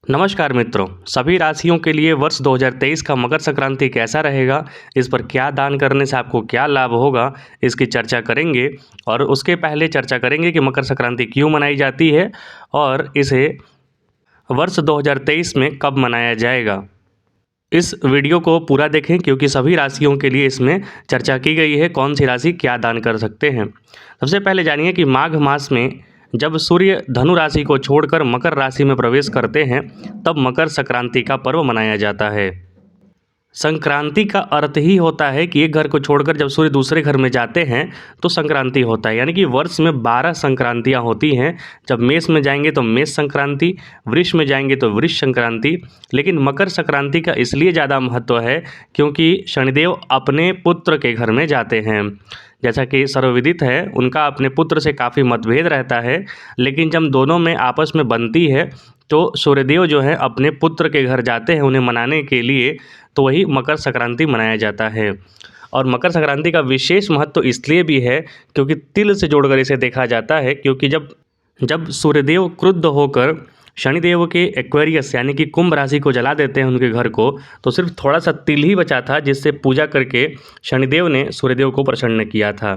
नमस्कार मित्रों, सभी राशियों के लिए वर्ष 2023 का मकर संक्रांति कैसा रहेगा, इस पर क्या दान करने से आपको क्या लाभ होगा, इसकी चर्चा करेंगे। और उसके पहले चर्चा करेंगे कि मकर संक्रांति क्यों मनाई जाती है और इसे वर्ष 2023 में कब मनाया जाएगा। इस वीडियो को पूरा देखें क्योंकि सभी राशियों के लिए इसमें चर्चा की गई है कौन सी राशि क्या दान कर सकते हैं। सबसे पहले जानिए कि माघ मास में जब सूर्य धनु राशि को छोड़कर मकर राशि में प्रवेश करते हैं तब मकर संक्रांति का पर्व मनाया जाता है। संक्रांति का अर्थ ही होता है कि एक घर को छोड़कर जब सूर्य दूसरे घर में जाते हैं तो संक्रांति होता है, यानी कि वर्ष में 12 संक्रांतियाँ होती हैं। जब मेष में जाएंगे तो मेष संक्रांति, वृष में जाएंगे तो वृष संक्रांति, लेकिन मकर संक्रांति का इसलिए ज़्यादा महत्व है क्योंकि शनिदेव अपने पुत्र के घर में जाते हैं। जैसा कि सर्वविदित है, उनका अपने पुत्र से काफ़ी मतभेद रहता है, लेकिन जब दोनों में आपस में बनती है तो सूर्यदेव जो है अपने पुत्र के घर जाते हैं उन्हें मनाने के लिए, तो वही मकर संक्रांति मनाया जाता है। और मकर संक्रांति का विशेष महत्व इसलिए भी है क्योंकि तिल से जोड़कर इसे देखा जाता है, क्योंकि जब जब सूर्यदेव क्रुद्ध होकर शनिदेव के एक्वेरियस यानी कि कुंभ राशि को जला देते हैं उनके घर को, तो सिर्फ थोड़ा सा तिल ही बचा था जिससे पूजा करके शनिदेव ने सूर्यदेव को प्रसन्न किया था।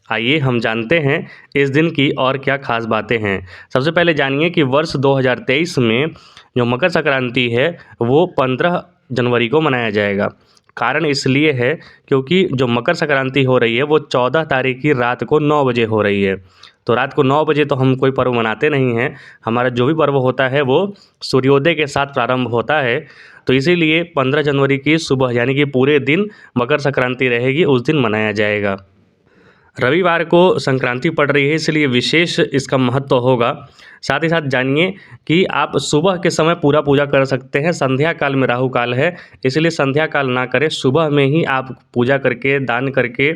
आइए हम जानते हैं इस दिन की और क्या खास बातें हैं। सबसे पहले जानिए कि वर्ष 2023 में जो मकर संक्रांति है वो 15 जनवरी को मनाया जाएगा। कारण इसलिए है क्योंकि जो मकर संक्रांति हो रही है वो 14 तारीख की रात को 9 बजे हो रही है। तो रात को 9 बजे तो हम कोई पर्व मनाते नहीं हैं, हमारा जो भी पर्व होता है वो सूर्योदय के साथ प्रारंभ होता है। तो इसीलिए 15 जनवरी की सुबह यानी कि पूरे दिन मकर संक्रांति रहेगी, उस दिन मनाया जाएगा। रविवार को संक्रांति पड़ रही है इसलिए विशेष इसका महत्व होगा। साथ ही साथ जानिए कि आप सुबह के समय पूरा पूजा कर सकते हैं, संध्या काल में राहु काल है, इसलिए संध्या काल ना करें, सुबह में ही आप पूजा करके दान करके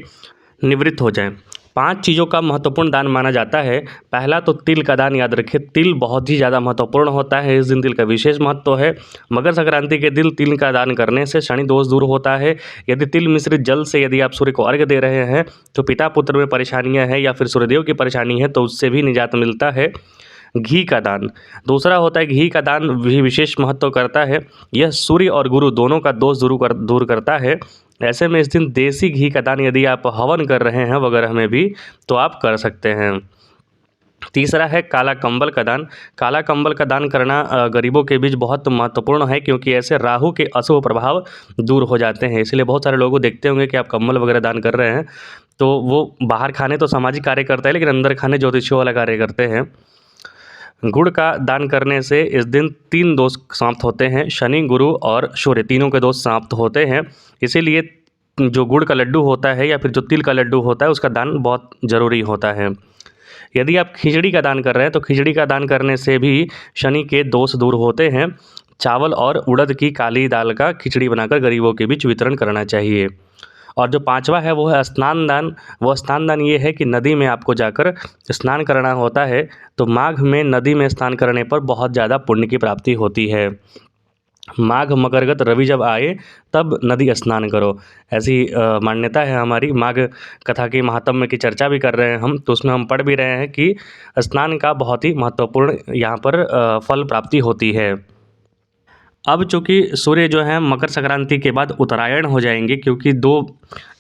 निवृत्त हो जाएं। 5 चीज़ों का महत्वपूर्ण दान माना जाता है। पहला तो तिल का दान, याद रखें तिल बहुत ही ज़्यादा महत्वपूर्ण होता है, इस दिन तिल का विशेष महत्व है। मकर संक्रांति के दिन तिल का दान करने से शनि दोष दूर होता है। यदि तिल मिश्रित जल से यदि आप सूर्य को अर्घ्य दे रहे हैं तो पिता पुत्र में परेशानियां हैं या फिर सूर्यदेव की परेशानी है तो उससे भी निजात मिलता है। घी का दान दूसरा होता है, घी का दान भी विशेष महत्व करता है। यह सूर्य और गुरु दोनों का दोष दूर करता है। ऐसे में इस दिन देसी घी का दान यदि आप हवन कर रहे हैं वगैरह में भी तो आप कर सकते हैं। तीसरा है काला कंबल का दान। काला कंबल का दान करना गरीबों के बीच बहुत महत्वपूर्ण है क्योंकि ऐसे राहु के अशुभ प्रभाव दूर हो जाते हैं। इसलिए बहुत सारे लोगों को देखते होंगे कि आप कंबल वगैरह दान कर रहे हैं तो वो बाहर खाने तो सामाजिक कार्य करता है लेकिन अंदर खाने ज्योतिषियों वाला कार्य करते हैं। गुड़ का दान करने से इस दिन 3 दोष समाप्त होते हैं, शनि गुरु और सूर्य तीनों के दोष समाप्त होते हैं। इसीलिए जो गुड़ का लड्डू होता है या फिर जो तिल का लड्डू होता है उसका दान बहुत ज़रूरी होता है। यदि आप खिचड़ी का दान कर रहे हैं तो खिचड़ी का दान करने से भी शनि के दोष दूर होते हैं। चावल और उड़द की काली दाल का खिचड़ी बनाकर गरीबों के बीच वितरण करना चाहिए। और जो पांचवा है वो है स्नान दान। वो स्नान दान ये है कि नदी में आपको जाकर स्नान करना होता है। तो माघ में नदी में स्नान करने पर बहुत ज़्यादा पुण्य की प्राप्ति होती है। माघ मकरगत रवि जब आए तब नदी स्नान करो, ऐसी मान्यता है हमारी। माघ कथा के महात्म्य की चर्चा भी कर रहे हैं हम, तो उसमें हम पढ़ भी रहे हैं कि स्नान का बहुत ही महत्वपूर्ण यहाँ पर फल प्राप्ति होती है। अब चूँकि सूर्य जो है मकर संक्रांति के बाद उत्तरायण हो जाएंगे, क्योंकि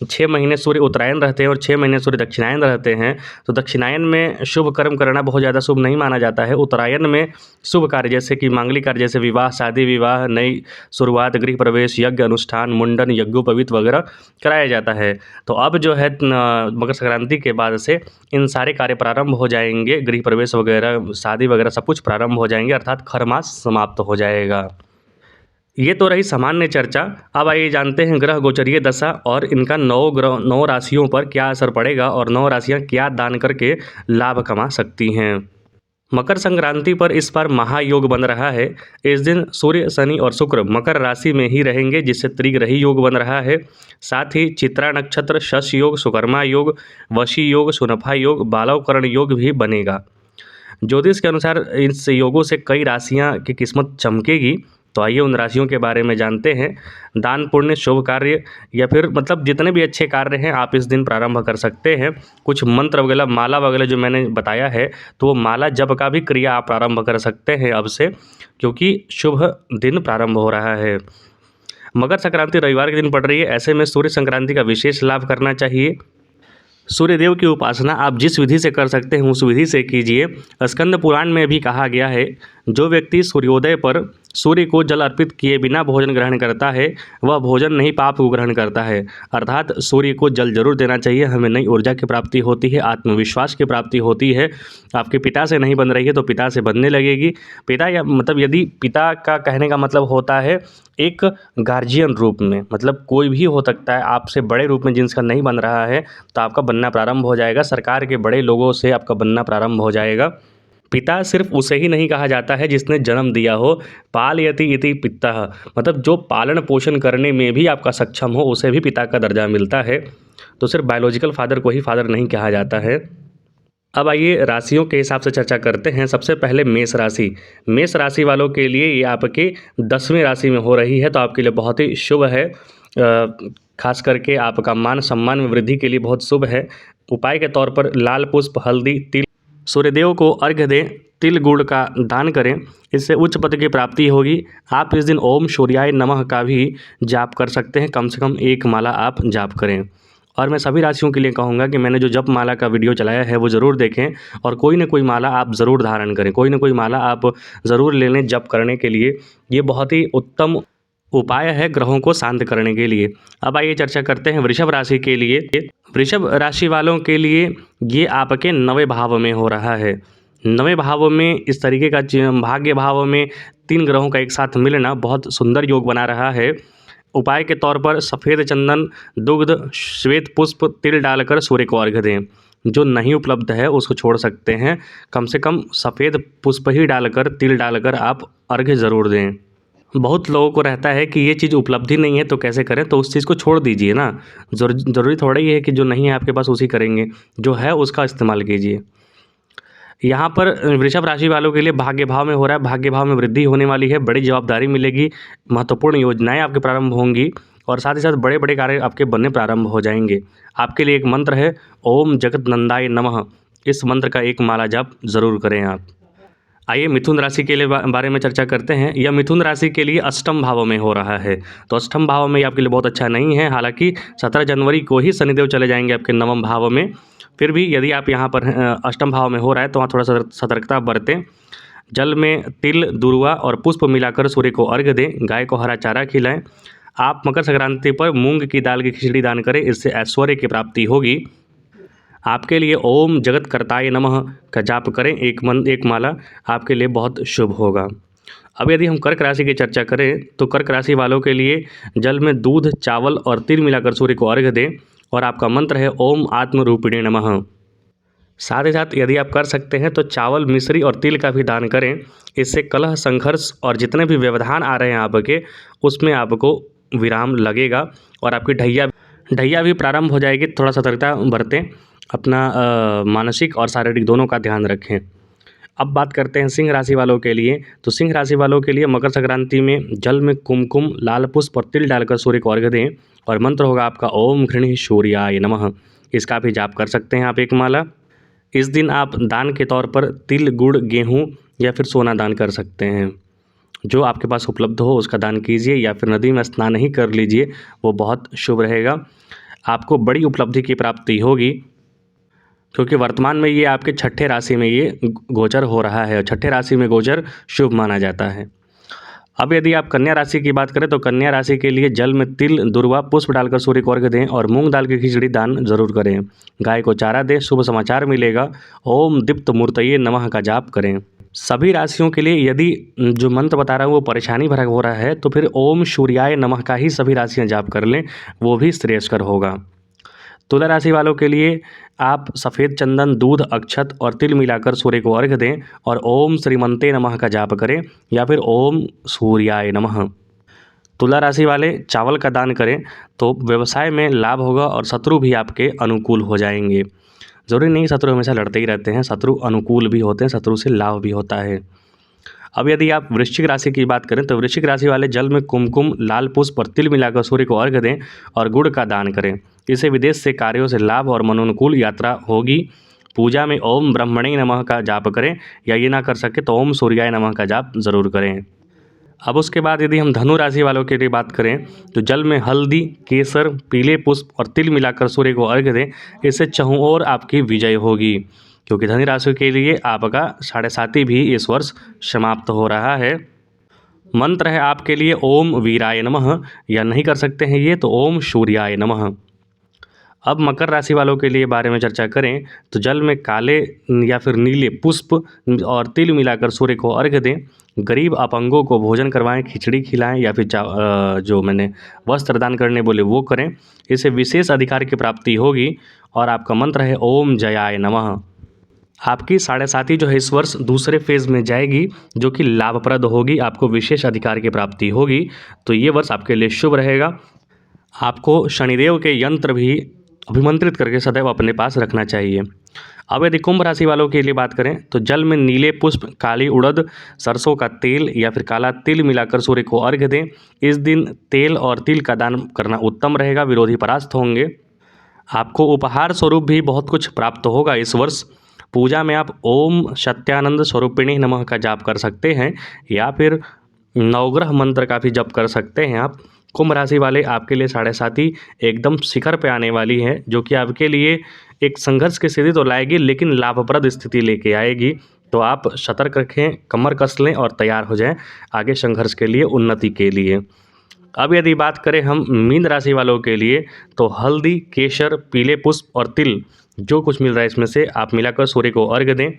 6 महीने सूर्य उत्तरायण रहते हैं और 6 महीने सूर्य दक्षिणायन रहते हैं। तो दक्षिणायन में शुभ कर्म करना बहुत ज़्यादा शुभ नहीं माना जाता है। उत्तरायण में शुभ कार्य जैसे कि मांगलिक कार्य जैसे विवाह, शादी विवाह, नई शुरुआत, गृह प्रवेश, यज्ञ अनुष्ठान, मुंडन, यज्ञोपवीत वगैरह कराया जाता है। तो अब जो है मकर संक्रांति के बाद से इन सारे कार्य प्रारंभ हो जाएंगे, गृह प्रवेश वगैरह, शादी वगैरह सब कुछ प्रारंभ हो जाएंगे, अर्थात खरमास समाप्त हो जाएगा। ये तो रही सामान्य चर्चा। अब आइए जानते हैं ग्रह गोचरीय दशा और इनका 9 राशियों पर क्या असर पड़ेगा और 9 राशियां क्या दान करके लाभ कमा सकती हैं। मकर संक्रांति पर इस बार महायोग बन रहा है। इस दिन सूर्य, शनि और शुक्र मकर राशि में ही रहेंगे, जिससे त्रिग्रही योग बन रहा है। साथ ही चित्रा नक्षत्र, शश योग, सुकर्मा योग, वशी योग, सुनफा योग, बालवकरण योग भी बनेगा। ज्योतिष के अनुसार इस योगों से कई राशियां की किस्मत चमकेगी। तो आइए उन राशियों के बारे में जानते हैं। दान पुण्य शुभ कार्य या फिर मतलब जितने भी अच्छे कार्य हैं आप इस दिन प्रारंभ कर सकते हैं। कुछ मंत्र वगैरह माला वगैरह जो मैंने बताया है तो वो माला जप का भी क्रिया आप प्रारंभ कर सकते हैं अब से, क्योंकि शुभ दिन प्रारंभ हो रहा है। मकर संक्रांति रविवार के दिन पड़ रही है, ऐसे में सूर्य संक्रांति का विशेष लाभ करना चाहिए। सूर्यदेव की उपासना आप जिस विधि से कर सकते हैं उस विधि से कीजिए। स्कंद पुराण में भी कहा गया है, जो व्यक्ति सूर्योदय पर सूर्य को जल अर्पित किए बिना भोजन ग्रहण करता है वह भोजन नहीं पाप को ग्रहण करता है। अर्थात सूर्य को जल जरूर देना चाहिए, हमें नई ऊर्जा की प्राप्ति होती है, आत्मविश्वास की प्राप्ति होती है। आपके पिता से नहीं बन रही है तो पिता से बनने लगेगी। पिता या मतलब यदि पिता का कहने का मतलब होता है एक गार्जियन रूप में, मतलब कोई भी हो सकता है आपसे बड़े रूप में जिनका नहीं बन रहा है तो आपका बनना प्रारंभ हो जाएगा। सरकार के बड़े लोगों से आपका बनना प्रारंभ हो जाएगा। पिता सिर्फ उसे ही नहीं कहा जाता है जिसने जन्म दिया हो, पालयति इति पिता, मतलब जो पालन पोषण करने में भी आपका सक्षम हो उसे भी पिता का दर्जा मिलता है। तो सिर्फ बायोलॉजिकल फादर को ही फादर नहीं कहा जाता है। अब आइए राशियों के हिसाब से चर्चा करते हैं। सबसे पहले मेष राशि। मेष राशि वालों के लिए ये आपके 10वीं राशि में हो रही है तो आपके लिए बहुत ही शुभ है। खास करके आपका मान सम्मान में वृद्धि के लिए बहुत शुभ है। उपाय के तौर पर लाल पुष्प, हल्दी, तिल, सूर्यदेव को अर्घ्य दें, तिल गुड़ का दान करें, इससे उच्च पद की प्राप्ति होगी। आप इस दिन ओम सूर्याय नमः का भी जाप कर सकते हैं, कम से कम एक माला आप जाप करें। और मैं सभी राशियों के लिए कहूँगा कि मैंने जो जप माला का वीडियो चलाया है वो ज़रूर देखें और कोई ना कोई माला आप ज़रूर धारण करें, कोई ना कोई माला आप ज़रूर ले लें जप करने के लिए। ये बहुत ही उत्तम उपाय है ग्रहों को शांत करने के लिए। अब आइए चर्चा करते हैं वृषभ राशि के लिए। वृषभ राशि वालों के लिए ये आपके 9वें भाव में हो रहा है। 9वें भाव में इस तरीके का भाग्य भाव में 3 ग्रहों का एक साथ मिलना बहुत सुंदर योग बना रहा है। उपाय के तौर पर सफ़ेद चंदन, दुग्ध, श्वेत पुष्प, तिल डालकर सूर्य को अर्घ्य दें। जो नहीं उपलब्ध है उसको छोड़ सकते हैं, कम से कम सफ़ेद पुष्प ही डालकर, तिल डालकर आप अर्घ्य ज़रूर दें। बहुत लोगों को रहता है कि ये चीज़ उपलब्धि नहीं है तो कैसे करें, तो उस चीज़ को छोड़ दीजिए ना। ज़रूरी थोड़ा ही है कि जो नहीं है आपके पास उसी करेंगे, जो है उसका इस्तेमाल कीजिए। यहाँ पर वृषभ राशि वालों के लिए भाग्य भाव में हो रहा है, भाग्य भाव में वृद्धि होने वाली है, बड़ी जवाबदारी मिलेगी, महत्वपूर्ण योजनाएं आपके प्रारंभ होंगी और साथ ही साथ बड़े बड़े कार्य आपके बनने प्रारंभ हो जाएंगे। आपके लिए एक मंत्र है ओम जगत नंदाय नमः, इस मंत्र का एक माला जाप ज़रूर करें आप। आइए मिथुन राशि के लिए बारे में चर्चा करते हैं। यह मिथुन राशि के लिए अष्टम भाव में हो रहा है, तो अष्टम भाव में ये आपके लिए बहुत अच्छा नहीं है। हालांकि 17 जनवरी को ही शनिदेव चले जाएंगे आपके 9वें भाव में, फिर भी यदि आप यहाँ पर अष्टम भाव में हो रहा है तो वहाँ थोड़ा सा सतर्कता बरतें। जल में तिल, दुर्वा और पुष्प मिलाकर सूर्य को अर्घ्य दें, गाय को हरा चारा खिलाएं। आप मकर संक्रांति पर मूंग की दाल की खिचड़ी दान करें, इससे ऐश्वर्य की प्राप्ति होगी। आपके लिए ओम जगत कर्ताय नमः का जाप करें, एक माला आपके लिए बहुत शुभ होगा। अब यदि हम कर्क राशि की चर्चा करें तो कर्क राशि वालों के लिए जल में दूध, चावल और तिल मिलाकर सूर्य को अर्घ्य दें और आपका मंत्र है ओम आत्मरूपिणे नमः। साथ ही साथ यदि आप कर सकते हैं तो चावल, मिश्री और तिल का भी दान करें, इससे कलह, संघर्ष और जितने भी व्यवधान आ रहे हैं आपके उसमें आपको विराम लगेगा और आपकी ढैया भी प्रारंभ हो जाएगी। थोड़ा सतर्कता बरतें, अपना मानसिक और शारीरिक दोनों का ध्यान रखें। अब बात करते हैं सिंह राशि वालों के लिए। तो सिंह राशि वालों के लिए मकर संक्रांति में जल में कुमकुम, लाल पुष्प और तिल डालकर सूर्य को अर्घ्य दें और मंत्र होगा आपका ओम घृणी सूर्याय नमः, इसका भी जाप कर सकते हैं आप एक माला। इस दिन आप दान के तौर पर तिल, गुड़, गेहूँ या फिर सोना दान कर सकते हैं। जो आपके पास उपलब्ध हो उसका दान कीजिए या फिर नदी में स्नान ही कर लीजिए, वो बहुत शुभ रहेगा। आपको बड़ी उपलब्धि की प्राप्ति होगी क्योंकि वर्तमान में ये आपके 6ठे राशि में ये गोचर हो रहा है और 6ठे राशि में गोचर शुभ माना जाता है। अब यदि आप कन्या राशि की बात करें तो कन्या राशि के लिए जल में तिल, दुर्वा, पुष्प डालकर सूर्य को अर्घ्य दें और मूंग दाल की खिचड़ी दान जरूर करें। गाय को चारा दें, शुभ समाचार मिलेगा। ओम दीप्त मूर्तये नमः का जाप करें। सभी राशियों के लिए यदि जो मंत्र बता रहा हूँ वो परेशानी भरा हो रहा है तो फिर ओम सूर्याय नमः का ही सभी राशियाँ जाप कर लें, वो भी श्रेयस्कर होगा। तुला राशि वालों के लिए आप सफ़ेद चंदन, दूध, अक्षत और तिल मिलाकर सूर्य को अर्घ्य दें और ओम श्रीमंते नमः का जाप करें या फिर ओम सूर्याय नमः। तुला राशि वाले चावल का दान करें तो व्यवसाय में लाभ होगा और शत्रु भी आपके अनुकूल हो जाएंगे। ज़रूरी नहीं शत्रु हमेशा लड़ते ही रहते हैं, शत्रु अनुकूल भी होते हैं, शत्रु से लाभ भी होता है। अब यदि आप वृश्चिक राशि की बात करें तो वृश्चिक राशि वाले जल में कुमकुम, लाल पुष्प और तिल मिलाकर सूर्य को अर्घ्य दें और गुड़ का दान करें। इससे विदेश से कार्यों से लाभ और मनोनुकूल यात्रा होगी। पूजा में ओम ब्रह्मणे नमः का जाप करें, या ये ना कर सके तो ओम सूर्याय नमः का जाप ज़रूर करें। अब उसके बाद यदि हम धनु राशि वालों के लिए बात करें तो जल में हल्दी, केसर, पीले पुष्प और तिल मिलाकर सूर्य को अर्घ्य दें। इससे चहुं ओर आपकी विजय होगी, क्योंकि धनु राशि के लिए आपका 7.5 भी इस वर्ष समाप्त हो रहा है। मंत्र है आपके लिए ओम वीराय नमः, या नहीं कर सकते हैं ये तो ओम सूर्याय नमः। अब मकर राशि वालों के लिए बारे में चर्चा करें तो जल में काले या फिर नीले पुष्प और तिल मिलाकर सूर्य को अर्घ्य दें। गरीब अपंगों को भोजन करवाएं, खिचड़ी खिलाएं, या फिर जो मैंने वस्त्र दान करने बोले वो करें। इससे विशेष अधिकार की प्राप्ति होगी। और आपका मंत्र है ओम जयाय नमः। आपकी 7.5 जो है इस वर्ष दूसरे फेज़ में जाएगी, जो कि लाभप्रद होगी, आपको विशेष अधिकार की प्राप्ति होगी। तो ये वर्ष आपके लिए शुभ रहेगा। आपको शनिदेव के यंत्र भी अभिमंत्रित करके सदैव अपने पास रखना चाहिए। अब यदि कुंभ राशि वालों के लिए बात करें तो जल में नीले पुष्प, काली उड़द, सरसों का तेल या फिर काला तिल मिलाकर सूर्य को अर्घ्य दें। इस दिन तेल और तिल का दान करना उत्तम रहेगा, विरोधी परास्त होंगे। आपको उपहार स्वरूप भी बहुत कुछ प्राप्त होगा इस वर्ष। पूजा में आप ओम सत्यानंद स्वरूपिणी नमः का जाप कर सकते हैं, या फिर नवग्रह मंत्र का भी जप कर सकते हैं आप। कुंभ राशि वाले आपके लिए 7.5 एकदम शिखर पे आने वाली है, जो कि आपके लिए एक संघर्ष की स्थिति तो लाएगी लेकिन लाभप्रद स्थिति लेके आएगी। तो आप सतर्क रखें, कमर कस लें और तैयार हो जाएं आगे संघर्ष के लिए, उन्नति के लिए। अब यदि बात करें हम मीन राशि वालों के लिए तो हल्दी, केसर, पीले पुष्प और तिल जो कुछ मिल रहा है इसमें से आप मिलाकर सूर्य को अर्घ्य दें।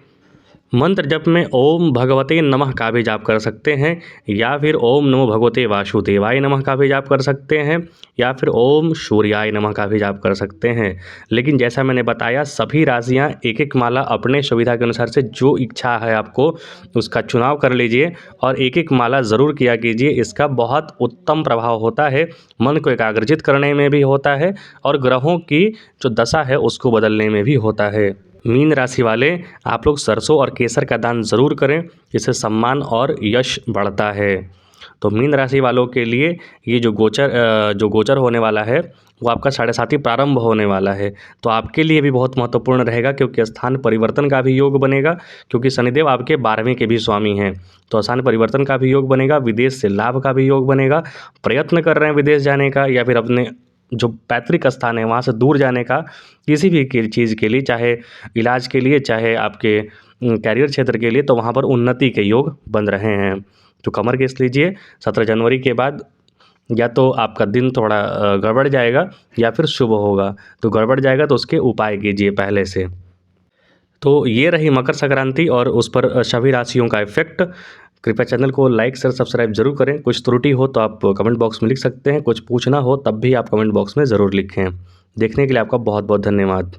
मंत्र जप में ओम भगवते नमः का भी जाप कर सकते हैं, या फिर ओम नमो भगवते वासुदेवाय नमः का भी जाप कर सकते हैं, या फिर ओम सूर्याय नमः का भी जाप कर सकते हैं। लेकिन जैसा मैंने बताया, सभी राशियां एक एक माला अपने सुविधा के अनुसार से जो इच्छा है आपको उसका चुनाव कर लीजिए और एक एक माला ज़रूर किया कीजिए। इसका बहुत उत्तम प्रभाव होता है, मन को एकाग्रचित करने में भी होता है और ग्रहों की जो दशा है उसको बदलने में भी होता है। मीन राशि वाले आप लोग सरसों और केसर का दान ज़रूर करें, इससे सम्मान और यश बढ़ता है। तो मीन राशि वालों के लिए ये जो गोचर होने वाला है वो आपका 7.5 प्रारंभ होने वाला है। तो आपके लिए भी बहुत महत्वपूर्ण रहेगा, क्योंकि स्थान परिवर्तन का भी योग बनेगा, क्योंकि शनिदेव आपके 12वें के भी स्वामी हैं। तो स्थान परिवर्तन का भी योग बनेगा, विदेश से लाभ का भी योग बनेगा। प्रयत्न कर रहे हैं विदेश जाने का या फिर अपने जो पैतृक स्थान है वहाँ से दूर जाने का, किसी भी चीज़ के लिए, चाहे इलाज के लिए, चाहे आपके कैरियर क्षेत्र के लिए, तो वहाँ पर उन्नति के योग बन रहे हैं। तो कमर कस लीजिए। 17 जनवरी के बाद या तो आपका दिन थोड़ा गड़बड़ जाएगा या फिर शुभ होगा। तो गड़बड़ जाएगा तो उसके उपाय कीजिए पहले से। तो ये रही मकर संक्रांति और उस पर सभी राशियों का इफेक्ट। कृपया चैनल को लाइक शेयर सब्सक्राइब जरूर करें। कुछ त्रुटि हो तो आप कमेंट बॉक्स में लिख सकते हैं, कुछ पूछना हो तब भी आप कमेंट बॉक्स में ज़रूर लिखें। देखने के लिए आपका बहुत बहुत धन्यवाद।